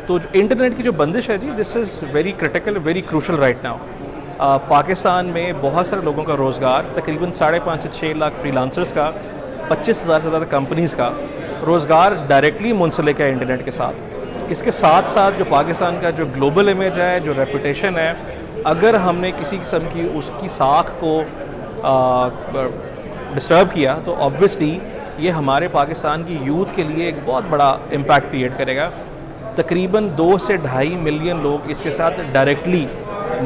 تو جو انٹرنیٹ کی جو بندش ہے جی، this is very critical, very crucial right now. Pakistan میں بہت سارے لوگوں کا روزگار، تقریباً 5.5 سے 6 لاکھ فری لانسرز کا، 25,000 سے زیادہ کمپنیز کا روزگار ڈائریکٹلی منسلک ہے انٹرنیٹ کے ساتھ. اس کے ساتھ ساتھ جو پاکستان کا جو گلوبل امیج ہے، جو ریپوٹیشن ہے، اگر ہم نے کسی قسم کی اس کی ساکھ کو ڈسٹرب کیا تو آبویسلی یہ ہمارے پاکستان کی یوتھ کے لیے ایک بہت بڑا امپیکٹ کریٹ کرے گا. تقریباً 2 سے 2.5 ملین لوگ اس کے ساتھ ڈائریکٹلی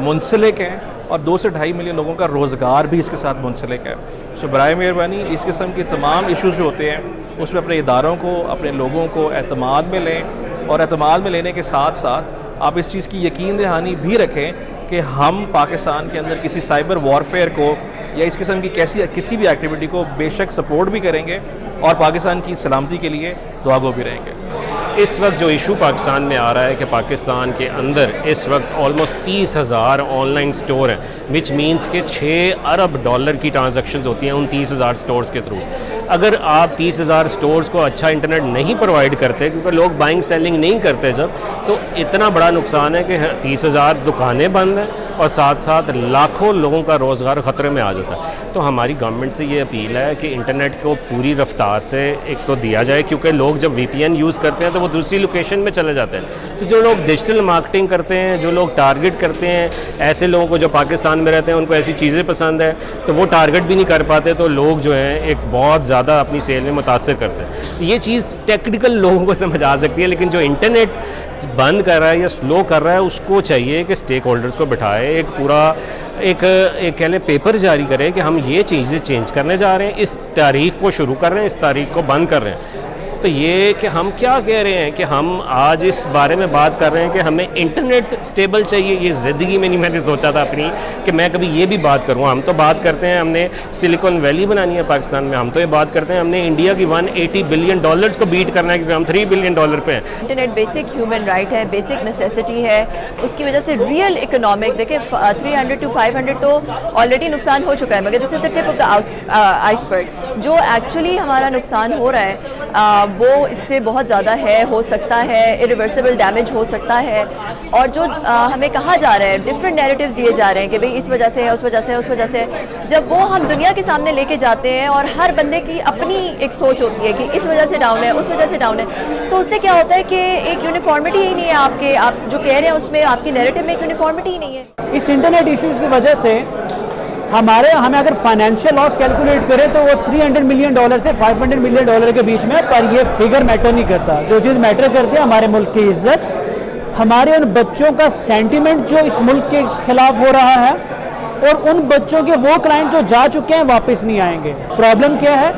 منسلک ہیں، اور 2 سے 2.5 ملین لوگوں کا روزگار بھی اس کے ساتھ منسلک ہے. سو برائے مہربانی اس قسم کے تمام ایشوز جو ہوتے ہیں اس میں اپنے اداروں کو، اپنے لوگوں کو اعتماد میں لیں، اور اعتماد میں لینے کے ساتھ ساتھ آپ اس چیز کی یقین دہانی بھی رکھیں کہ ہم پاکستان کے اندر کسی سائبر وارفیئر کو یا اس قسم کی کسی بھی ایکٹیویٹی کو بے شک سپورٹ بھی کریں گے، اور پاکستان کی سلامتی کے لیے دعا گو بھی رہیں گے. اس وقت جو ایشو پاکستان میں آ رہا ہے کہ پاکستان کے اندر اس وقت آلموسٹ 30,000 آن لائن سٹور ہیں، وچ مینس کہ $6 ارب کی ٹرانزیکشنز ہوتی ہیں ان 30,000 سٹورز کے تھرو. اگر آپ 30,000 سٹورز کو اچھا انٹرنیٹ نہیں پرووائڈ کرتے، کیونکہ لوگ بائنگ سیلنگ نہیں کرتے جب، تو اتنا بڑا نقصان ہے کہ 30,000 دکانیں بند ہیں اور ساتھ ساتھ لاکھوں لوگوں کا روزگار خطرے میں آ جاتا ہے. تو ہماری گورنمنٹ سے یہ اپیل ہے کہ انٹرنیٹ کو پوری رفتار سے ایک تو دیا جائے، کیونکہ لوگ جب وی پی این یوز کرتے ہیں تو وہ دوسری لوکیشن میں چلے جاتے ہیں. تو جو لوگ ڈیجیٹل مارکیٹنگ کرتے ہیں، جو لوگ ٹارگٹ کرتے ہیں ایسے لوگوں کو جو پاکستان میں رہتے ہیں، ان کو ایسی چیزیں پسند ہے تو وہ ٹارگٹ بھی نہیں کر پاتے، تو لوگ جو ہیں ایک بہت زیادہ اپنی سیل میں متاثر کرتے ہیں. یہ چیز ٹیکنیکل لوگوں کو سمجھ آ سکتی ہے، لیکن جو انٹرنیٹ بند کر رہا ہے یا سلو کر رہا ہے اس کو چاہیے کہ اسٹیک ہولڈرز کو بٹھائے، ایک پورا ایک کہہ لیں پیپر جاری کرے کہ ہم یہ چیزیں چینج کرنے جا رہے ہیں، اس تاریخ کو شروع کر رہے ہیں، اس تاریخ کو بند کر رہے ہیں. تو یہ کہ ہم کیا کہہ رہے ہیں کہ ہم آج اس بارے میں بات کر رہے ہیں کہ ہمیں انٹرنیٹ سٹیبل چاہیے. یہ زندگی میں نہیں میں نے سوچا تھا اپنی کہ میں کبھی یہ بھی بات کروں. ہم تو بات کرتے ہیں ہم نے سلیکن ویلی بنانی ہے پاکستان میں، ہم تو یہ بات کرتے ہیں ہم نے انڈیا کی $180 بلین کو بیٹ کرنا ہے، کیونکہ ہم $3 بلین پہ ہیں. انٹرنیٹ بیسک ہیومن رائٹ ہے، بیسک نیسیسٹی ہے. اس کی وجہ سے ریئل اکنامک دیکھیں 300 to 500 تو آلریڈی نقصان ہو چکا ہے، مگر دس از دا ٹپ آف دا آئس برگ. جو ایکچولی ہمارا نقصان ہو رہا ہے وہ اس سے بہت زیادہ ہو سکتا ہے، irreversible ڈیمیج ہو سکتا ہے. اور جو ہمیں کہا جا رہا ہے، ڈفرینٹ نیریٹیوز دیے جا رہے ہیں کہ بھئی اس وجہ سے ہے، اس وجہ سے ہے، اس وجہ سے، جب وہ ہم دنیا کے سامنے لے کے جاتے ہیں اور ہر بندے کی اپنی ایک سوچ ہوتی ہے کہ اس وجہ سے ڈاؤن ہے، اس وجہ سے ڈاؤن ہے، تو اس سے کیا ہوتا ہے کہ ایک یونیفارمٹی ہی نہیں ہے. آپ جو کہہ رہے ہیں اس میں آپ کی نیریٹیو میں ایک یونیفارمٹی ہی نہیں ہے. اس انٹرنیٹ ایشوز کی وجہ سے ہمیں اگر فائنینشیل لاس کیلکولیٹ کریں تو وہ $300 ملین سے $500 ملین کے بیچ میں، پر یہ فگر میٹر نہیں کرتا. جو چیز میٹر کرتی ہے ہمارے ملک کی عزت، ہمارے ان بچوں کا سینٹیمنٹ جو اس ملک کے خلاف ہو رہا ہے، اور ان بچوں کے وہ کلائنٹ جو جا چکے ہیں واپس نہیں آئیں گے. پرابلم کیا ہے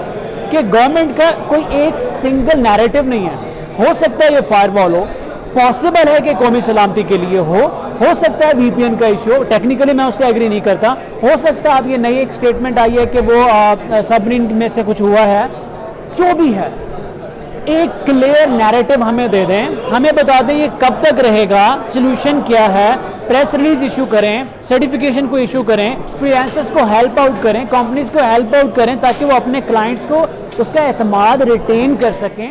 کہ گورنمنٹ کا کوئی ایک سنگل نیریٹو نہیں ہے. ہو سکتا ہے یہ فائر وال ہو، پاسبل ہے کہ قومی سلامتی کے لیے ہو سکتا ہے وی پی این کا ایشو، ٹیکنیکلی میں اس سے ایگری نہیں کرتا. ہو سکتا ہے اب یہ نئی ایک سٹیٹمنٹ آئی ہے کہ وہ سبمرین میں سے کچھ ہوا ہے. جو بھی ہے ایک کلیئر نیریٹو ہمیں دے دیں، ہمیں بتا دیں یہ کب تک رہے گا، سلوشن کیا ہے. پریس ریلیز ایشو کریں، سرٹیفیکیشن کو ایشو کریں، فری لانسرز کو ہیلپ آؤٹ کریں، کمپنیز کو ہیلپ آؤٹ کریں، تاکہ وہ اپنے کلائنٹس کو اس کا اعتماد ریٹین کر سکیں.